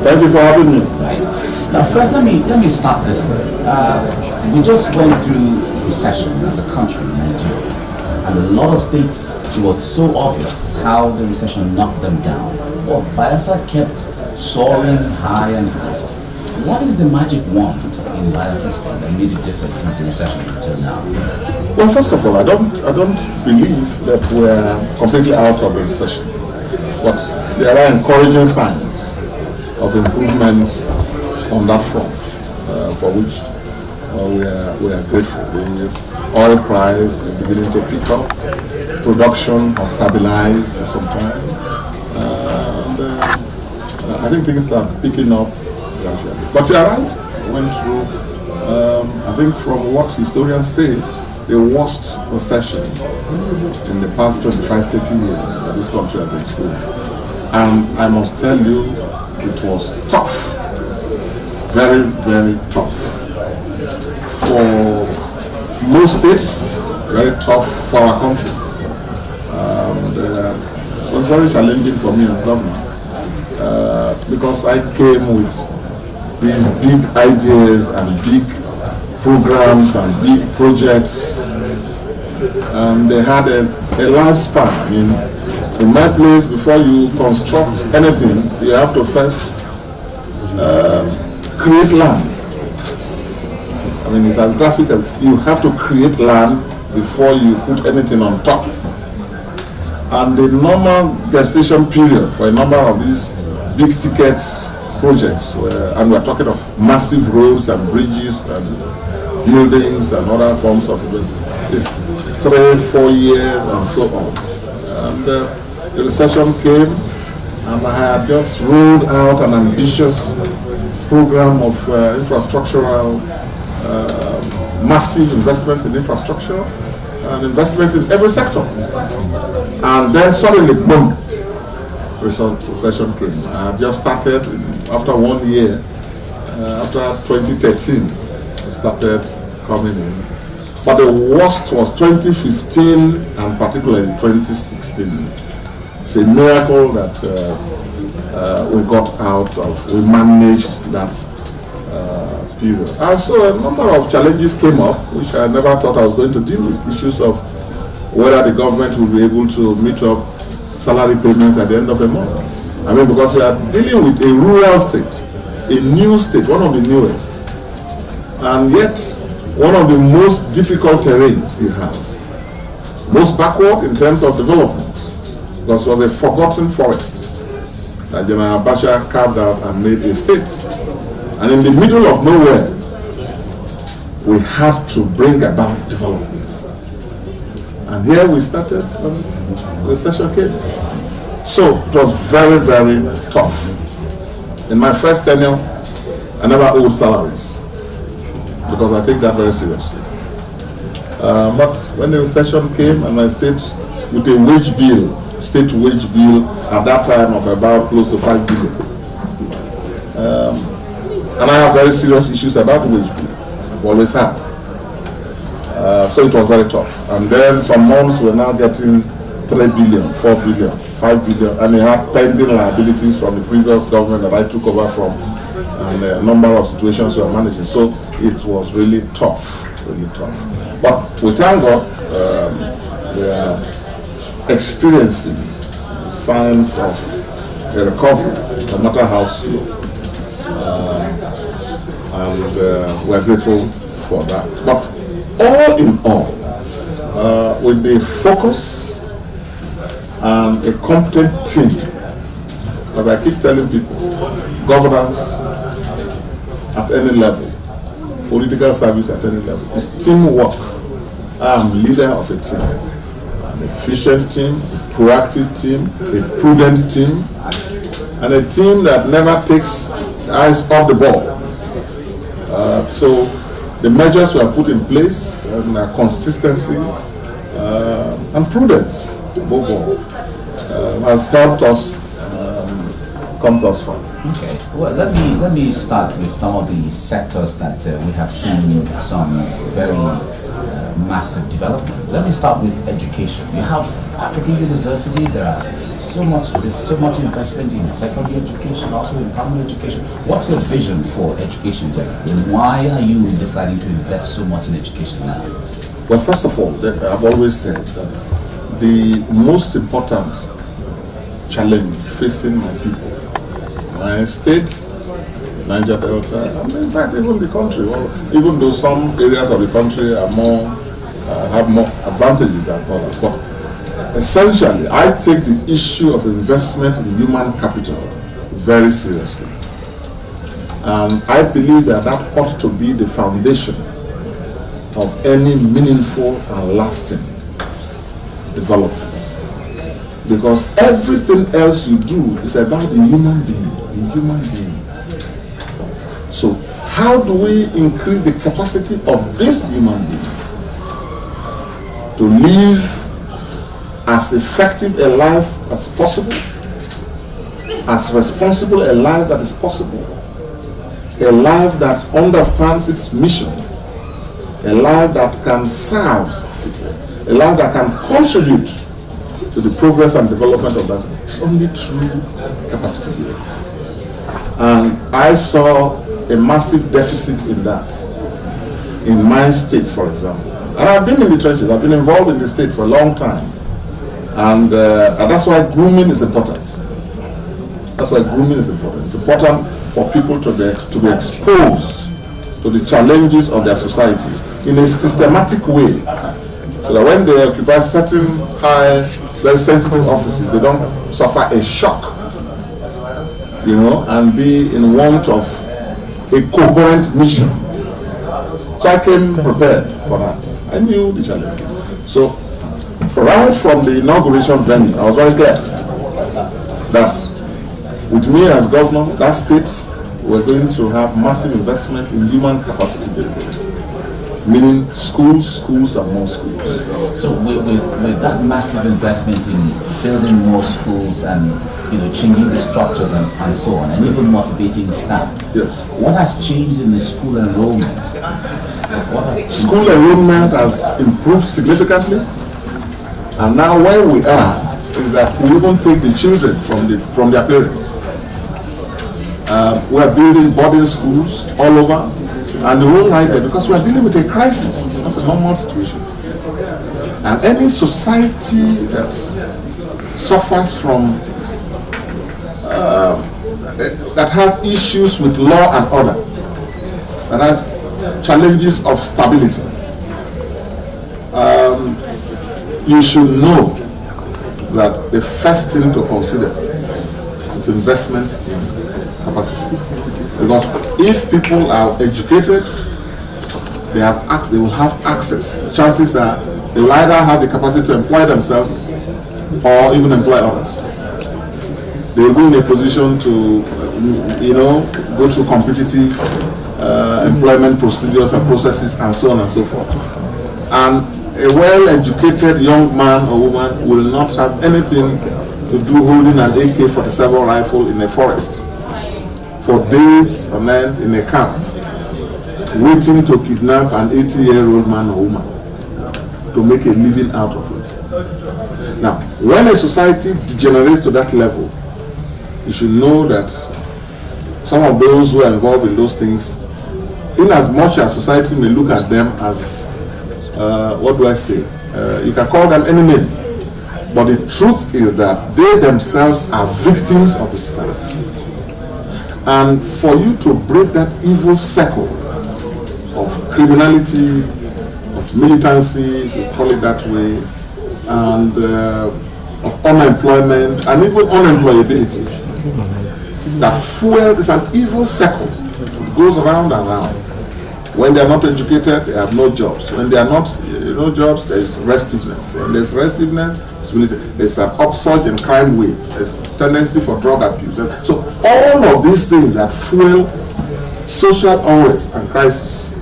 Thank you for having me. Right. Now, first, let me start this way. We just went through recession as a country in Nigeria, and a lot of states, it was so obvious how the recession knocked them down. But Bayelsa kept soaring high and high. What is the magic wand in Bayelsa State that made it different from the recession until now? Well, first of all, I don't believe that we're completely out of the recession, but there are encouraging signs of improvement on that front, for which we are grateful. The oil price is beginning to pick up. Production has stabilized for some time. I think things are picking up gradually. But you're right, we went through, I think from what historians say, the worst recession in the past 25, 30 years that this country has experienced. And I must tell you, it was tough, very, very tough. For most states, very tough for our country. It was very challenging for me as governor because I came with these big ideas and big programs and big projects, and they had a lifespan. I mean, in my place, before you construct anything, you have to first create land. I mean, it's as graphic as you have to create land before you put anything on top. And the normal gestation period for a number of these big ticket projects, and we're talking of massive roads and bridges and buildings and other forms of it, is 3-4 years and so on. And the recession came, and I had just rolled out an ambitious program of infrastructural, massive investments in infrastructure and investments in every sector. And then suddenly, boom, recession came. I had just started after 1 year, after 2013, it started coming in. But the worst was 2015 and particularly 2016. It's a miracle that we got out of, we managed that period. And so a number of challenges came up, which I never thought I was going to deal with. Issues of whether the government will be able to meet up salary payments at the end of a month. I mean, because we are dealing with a rural state, a new state, one of the newest, and yet one of the most difficult terrains you have. Most backward in terms of development, because it was a forgotten forest that General Abacha carved out and made a state. And in the middle of nowhere, we had to bring about development. And here we started when the recession came. So it was very, very tough. In my first tenure, I never owed salaries because I take that very seriously. But when the recession came and my state with a wage bill, state wage bill at that time of about close to 5 billion. And I have very serious issues about the wage bill. I've always had. So it was very tough. And then some months we're now getting 3 billion, 4 billion, 5 billion, and we had pending liabilities from the previous government that I took over from, and a number of situations we are managing. So it was really tough, really tough. But we thank God, we are experiencing signs of a recovery, no matter how slow. And we are grateful for that. But all in all, with the focus and a competent team, as I keep telling people, governance at any level, political service at any level, is teamwork. I am leader of a team, an efficient team, a proactive team, a prudent team, and a team that never takes eyes off the ball. So the measures we have put in place and consistency and prudence above all has helped us come thus far. Okay. Well, let me start with some of the sectors that we have seen some very massive development. Let me start with education. You have African University. There are there's so much investment in secondary education, also in primary education. What's your vision for education, Jerry? And why are you deciding to invest so much in education now? Well, first of all, I've always said that the most important challenge facing my people, my state, Niger Delta, and in fact even the country, well, even though some areas of the country are have more advantages than others, but essentially I take the issue of investment in human capital very seriously. And I believe that that ought to be the foundation of any meaningful and lasting development. Because everything else you do is about the human being. So how do we increase the capacity of this human being to live as effective a life as possible, as responsible a life that is possible, a life that understands its mission, a life that can serve people, a life that can contribute to the progress and development of that. It's only through capacity building. And I saw a massive deficit in that in my state, for example. And I've been in the trenches, I've been involved in the state for a long time. And that's why grooming is important. That's why grooming is important. It's important for people to be exposed to the challenges of their societies in a systematic way, so that when they occupy certain high, very sensitive offices, they don't suffer a shock, and be in want of a coherent mission. So I came prepared for that. I knew the challenges. So right from the inauguration venue, I was very clear that with me as governor, that state, we're going to have massive investment in human capacity building, meaning schools and more schools. So with that massive investment in building more schools and changing the structures and so on, and even motivating staff, yes, what has changed in the school enrollment? School enrollment has improved significantly, and now where we are is that we even take the children from their parents. We are building boarding schools all over, and the whole idea, because we are dealing with a crisis. It's not a normal situation. And any society that suffers from, that has issues with law and order, that has challenges of stability, you should know that the first thing to consider is investment in capacity. Because if people are educated, they will have access. The chances are they will either have the capacity to employ themselves or even employ others. They will be in a position to, go through competitive employment procedures and processes and so on and so forth. And a well-educated young man or woman will not have anything to do holding an AK-47 rifle in a forest for days on end in a camp, waiting to kidnap an 80-year-old man or woman to make a living out of it. Now, when a society degenerates to that level, you should know that some of those who are involved in those things, in as much as society may look at them as, you can call them any name, but the truth is that they themselves are victims of the society. And for you to break that evil circle of criminality, of militancy, if you call it that way, and of unemployment, and even unemployability, that fuel is an evil circle. It goes round and round. When they are not educated, they have no jobs. When they are not, no jobs, there is restiveness. When there is restiveness, there's an upsurge in crime wave. There's tendency for drug abuse. So all of these things that fuel social unrest and crisis,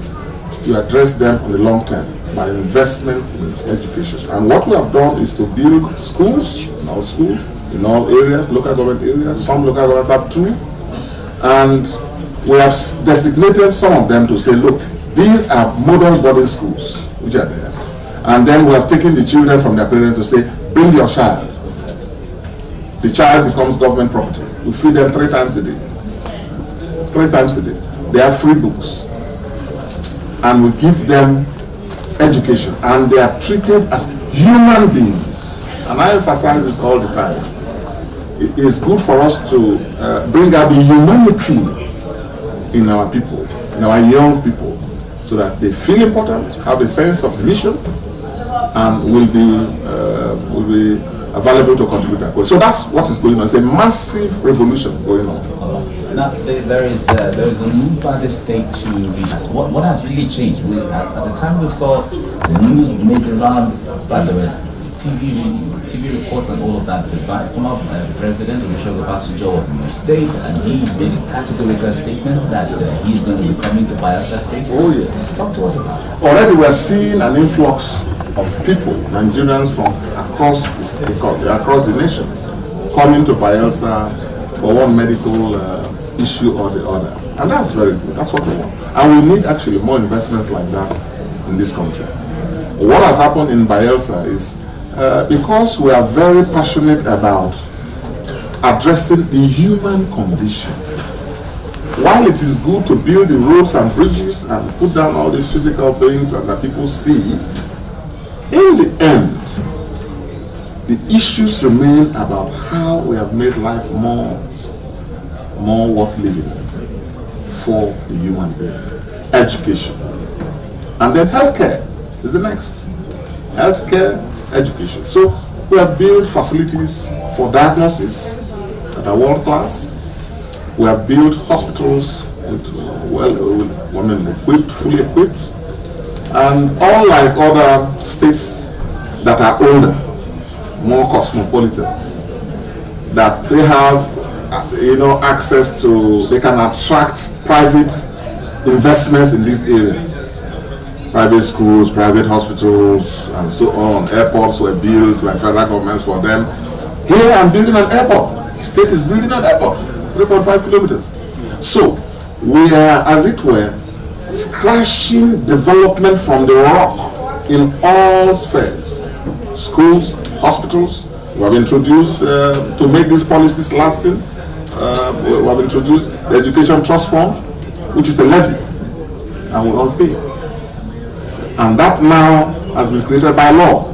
you address them on the long term by investment in education. And what we have done is to build schools, in all areas, local government areas. Some local governments have 2. And we have designated some of them to say, look, these are model boarding schools, which are there. And then we have taken the children from their parents to say, bring your child. the child becomes government property. We feed them 3 times a day. 3 times a day. They have free books. And we give them education. And they are treated as human beings. And I emphasize this all the time. It is good for us to bring out the humanity in our people, in our young people, so that they feel important, have a sense of mission, and will be available to contribute. So that's what is going on. It's a massive revolution going on. Now, there is a move by the state to react. What has really changed? At the time we saw the news made the round, in fact, there were TV reports and all of that. The former president, Olusegun Obasanjo, was in the state, and he made a categorical statement that he's going to be coming to Bayelsa State. Oh yes. Talk to us about it. Already we are seeing an influx of people, Nigerians from across the nation, coming to Bayelsa for one medical issue or the other. And that's very good. That's what we want. And we need actually more investments like that in this country. What has happened in Bayelsa is because we are very passionate about addressing the human condition. While it is good to build the roads and bridges and put down all these physical things that people see, in the end, the issues remain about how we have made life more worth living for the human being. Education. And then healthcare is the next. Healthcare, education. So we have built facilities for diagnosis that are world class. We have built hospitals with fully equipped. And unlike other states that are older, more cosmopolitan, that they have access to, they can attract private investments in these areas. Private schools, private hospitals, and so on. Airports were built by federal governments for them. Here I'm building an airport. The state is building an airport, 3.5 kilometers. So we are, as it were, scratching development from the rock in all spheres. Schools, hospitals. We have introduced, to make these policies lasting, we have introduced the Education Trust Fund, which is a levy, and we all pay. And that now has been created by law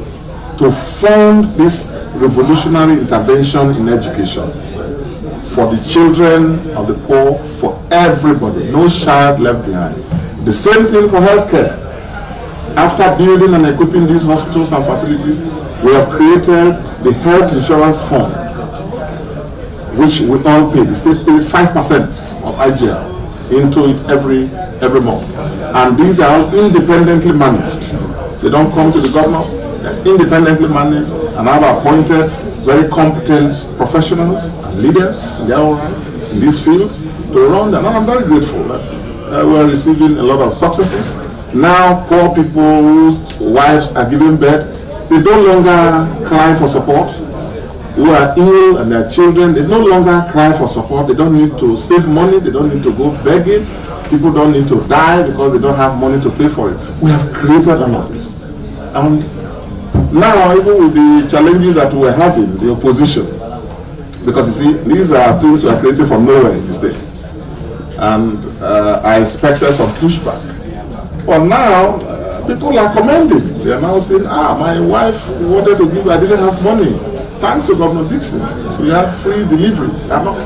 to fund this revolutionary intervention in education for the children of the poor, for everybody, no child left behind. The same thing for healthcare. After building and equipping these hospitals and facilities, we have created the Health Insurance Fund, which we all pay. The state pays 5% of IGL into it every month. And these are all independently managed. They don't come to the governor, they're independently managed, and I've appointed very competent professionals and leaders in their own right in these fields to run them. And I'm very grateful that we're receiving a lot of successes. Now poor people whose wives are giving birth, they no longer cry for support. Who are ill and their children, they no longer cry for support. They don't need to save money, they don't need to go begging. People don't need to die because they don't have money to pay for it. We have created all of this. And now, even with the challenges that we're having, the opposition, because you see, these are things we are creating from nowhere in the state. And I expected some pushback. But now, people are commending. They are now saying, my wife wanted to give, I didn't have money. Thanks to Governor Dixon. So we had free delivery.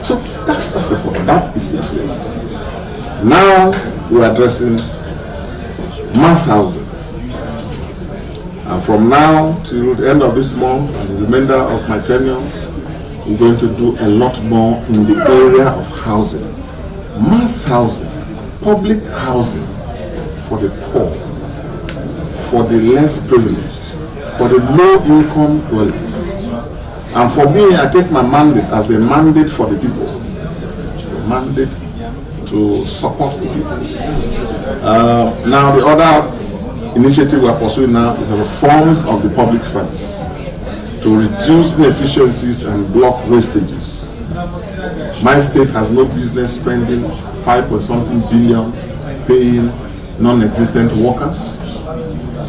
So that's important. That is serious. Now we're addressing mass housing. And from now till the end of this month and the remainder of my tenure, we're going to do a lot more in the area of housing. Mass housing, public housing for the poor, for the less privileged, for the low-income dwellers. And for me, I take my mandate as a mandate for the people, a mandate to support the people. Now, the other initiative we are pursuing now is the reforms of the public service to reduce inefficiencies and block wastages. My state has no business spending 5-something billion paying non-existent workers,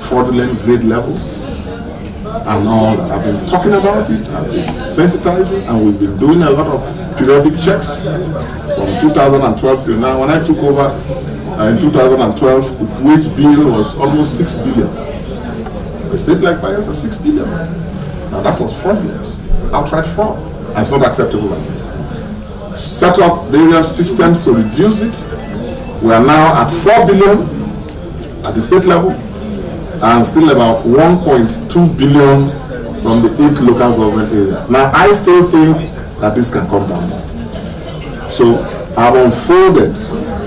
fraudulent grade levels, and all that. I've been talking about it, I've been sensitizing, and we've been doing a lot of periodic checks from 2012 till now. When I took over in 2012, the wage bill was almost 6 billion. A state like Bayelsa, 6 billion. Now that was fraudulent, outright fraud, and it's not acceptable like this. Set up various systems to reduce it. We are now at 4 billion at the state level, and still about 1.2 billion from the 8 local government areas. Now, I still think that this can come down. So, I've unfolded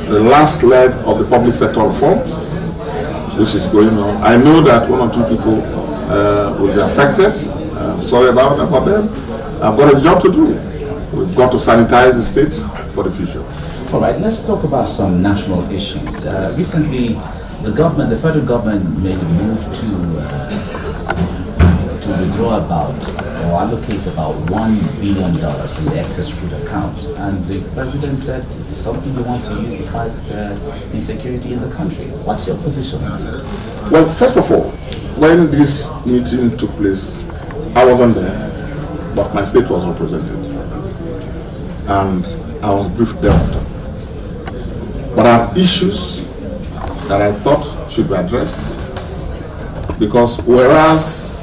the last leg of the public sector reforms, which is going on. I know that 1 or 2 people will be affected. I'm sorry about that for them. I've got a job to do. We've got to sanitize the state for the future. All right, let's talk about some national issues. Recently, the federal government made a move to withdraw about or allocate about $1 billion from the excess crude account. And the president said it's something he wants to use to fight insecurity in the country. What's your position on that? Well, first of all, when this meeting took place, I wasn't there, but my state was represented. And I was briefed thereafter. But I have issues that I thought should be addressed, because whereas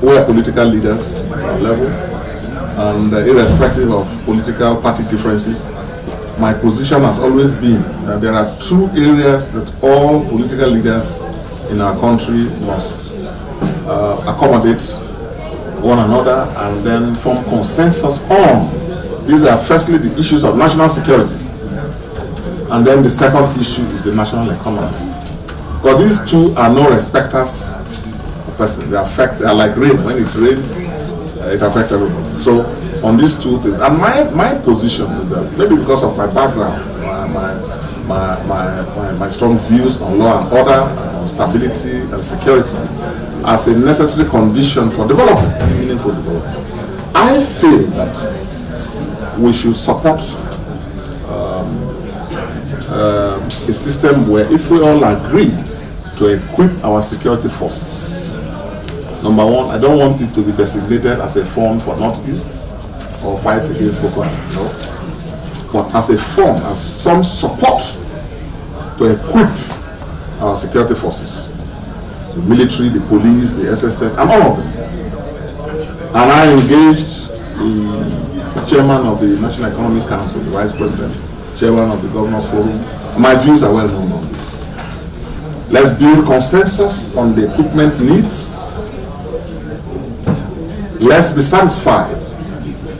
we are political leaders at level, and irrespective of political party differences, my position has always been that there are 2 areas that all political leaders in our country must accommodate one another and then form consensus on. These are firstly the issues of national security, and then the second issue is the national economy. Because these 2 are no respecters of persons. They are like rain. When it rains, it affects everybody. So on these 2 things, and my position is that maybe because of my background, my strong views on law and order, on stability and security as a necessary condition for development, meaningful development, I feel that we should support a system where if we all agree to equip our security forces. Number 1, I don't want it to be designated as a fund for Northeast or fight against Boko Haram, no. But as a fund, as some support to equip our security forces, the military, the police, the SSS, and all of them. And I engaged the chairman of the National Economic Council, the vice president, chairman of the Governors Forum. My views are well known on this. Let's build consensus on the equipment needs. Let's be satisfied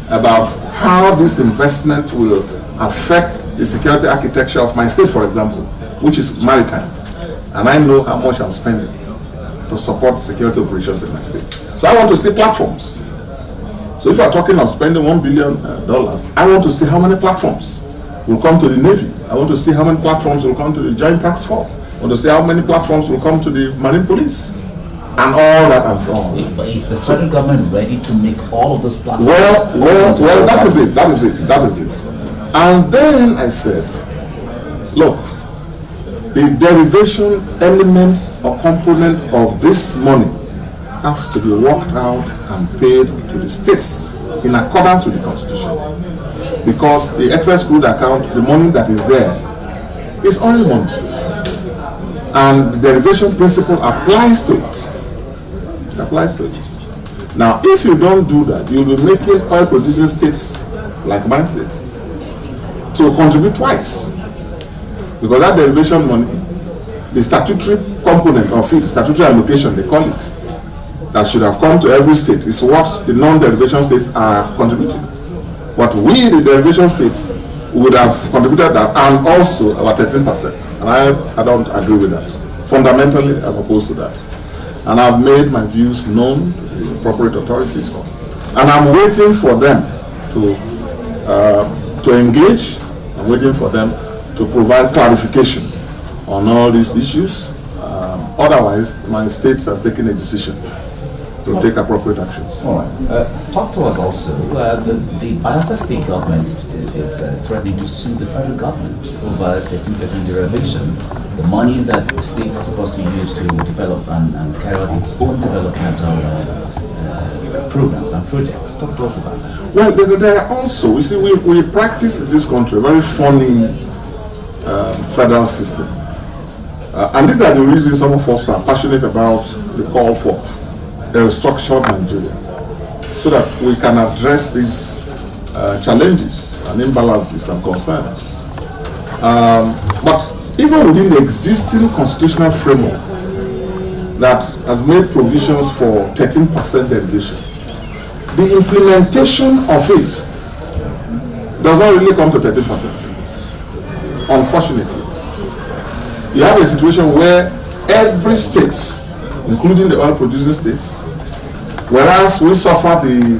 about how this investment will affect the security architecture of my state, for example, which is maritime. And I know how much I'm spending to support security operations in my state. So I want to see platforms. So if you're talking of spending $1 billion, I want to see how many platforms will come to the Navy. I want to see how many platforms will come to the Joint Task Force. I want to see how many platforms will come to the Marine Police. And all that and so on. But is the federal government ready to make all of those platforms? Well, that is it. And then I said, look, the derivation element or component of this money has to be worked out and paid to the states in accordance with the Constitution. Because the excess crude account, the money that is there, is oil money. And the derivation principle applies to it. It applies to it. Now, if you don't do that, you'll be making oil producing states like my state to contribute twice. Because that derivation money, the statutory component of it, statutory allocation, they call it, that should have come to every state, is what the non-derivation states are contributing. But we, the derivation states, would have contributed that, and also about 13%. And I don't agree with that. Fundamentally, I'm opposed to that. And I've made my views known to the appropriate authorities. And I'm waiting for them to engage. I'm waiting for them to provide clarification on all these issues. Otherwise, my state has taken a decision to take appropriate actions. All right. Talk to us also. The Bayelsa State government is threatening to sue the federal government over 13% derivation. The monies that the state is supposed to use to develop and carry out its own developmental programs and projects. Talk to us about that. Well, there are also, you see, we practice in this country a very funny federal system. And these are the reasons some of us are passionate about the call for a restructured Nigeria, so that we can address these challenges and imbalances and concerns. But even within the existing constitutional framework that has made provisions for 13% derivation, the implementation of it does not really come to 13%. Unfortunately, you have a situation where every state, including the oil-producing states, whereas we suffer the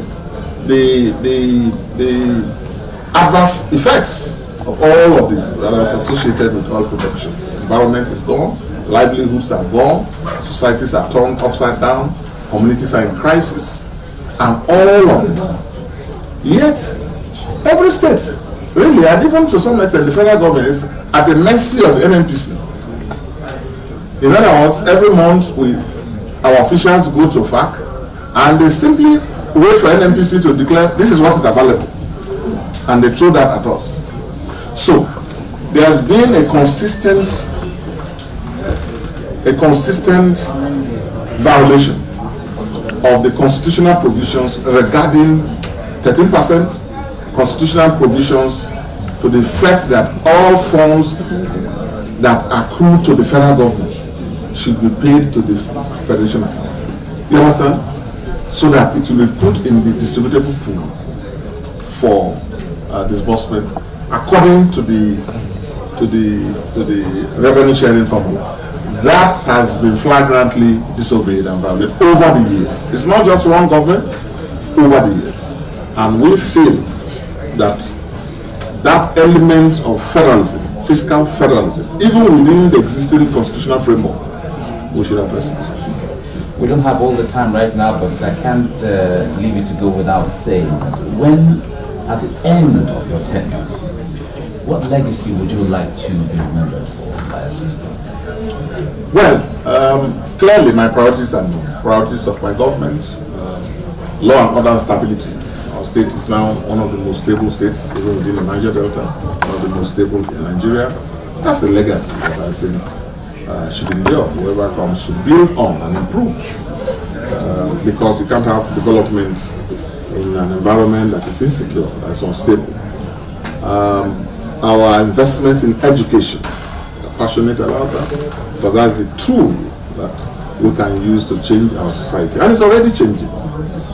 adverse effects of all of this that is associated with oil production. Environment is gone, livelihoods are gone, societies are turned upside down, communities are in crisis, and all of this. Yet, every state, really, and even to some extent, the federal government is at the mercy of the NNPC. In other words, every month our officials go to FAC and they simply wait for NNPC to declare this is what is available, and they throw that at us. So there has been a consistent violation of the constitutional provisions regarding 13%, constitutional provisions to the effect that all funds that accrue to the federal government should be paid to the federation. You understand? So that it will be put in the distributable pool for disbursement according to the revenue sharing formula. That has been flagrantly disobeyed and violated over the years. It's not just one government, over the years. And we feel that that element of federalism, fiscal federalism, even within the existing constitutional framework, we should address it. We don't have all the time right now, but I can't leave it to go without saying that when, at the end of your tenure, what legacy would you like to be remembered for by a system? Well, clearly my priorities and priorities of my government, law and order and stability. Our state is now one of the most stable states even within the Niger Delta, one of the most stable in Nigeria. That's the legacy that I think should endure. Whoever comes should build on and improve, because you can't have development in an environment that is insecure, that is unstable. Our investments in education, I'm passionate about that, because that's the tool that we can use to change our society, and it's already changing.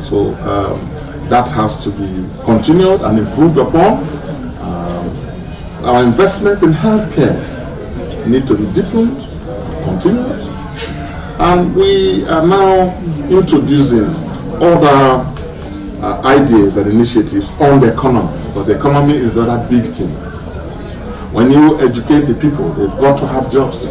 So that has to be continued and improved upon. Our investments in healthcare need to be deepened, continued, and we are now introducing other ideas and initiatives on the economy, because the economy is the other big thing. When you educate the people, they've got to have jobs.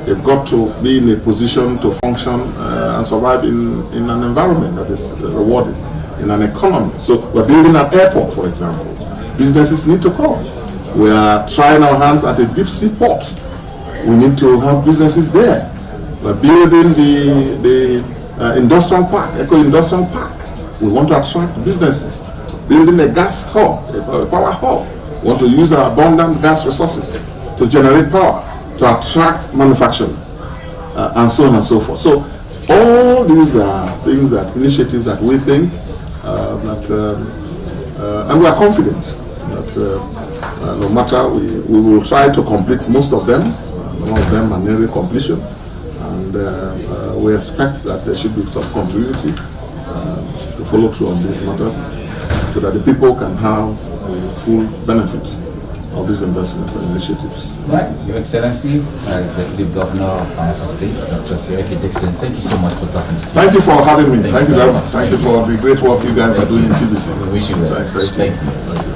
They've got to be in a position to function and survive in an environment that is rewarding, in an economy. So we're building an airport, for example. Businesses need to come. We are trying our hands at a deep sea port. We need to have businesses there. We're building the industrial park, eco-industrial park. We want to attract businesses. Building a gas hub, a power hub. We want to use our abundant gas resources to generate power, to attract manufacturing, and so on and so forth. So all these are things initiatives that we think and we are confident that no matter, we will try to complete most of them. Some of them are nearing completion, and we expect that there should be some continuity to follow through on these matters, so that the people can have the full benefit of these investments and initiatives. Right, Your Excellency, Executive Governor of Bayelsa State, Dr. Seriki Dixon, thank you so much for talking to me. Thank you for having me. Thank you very much. Thank you for the great work you guys are doing in TVC. We wish you well. Thank you. Thank you.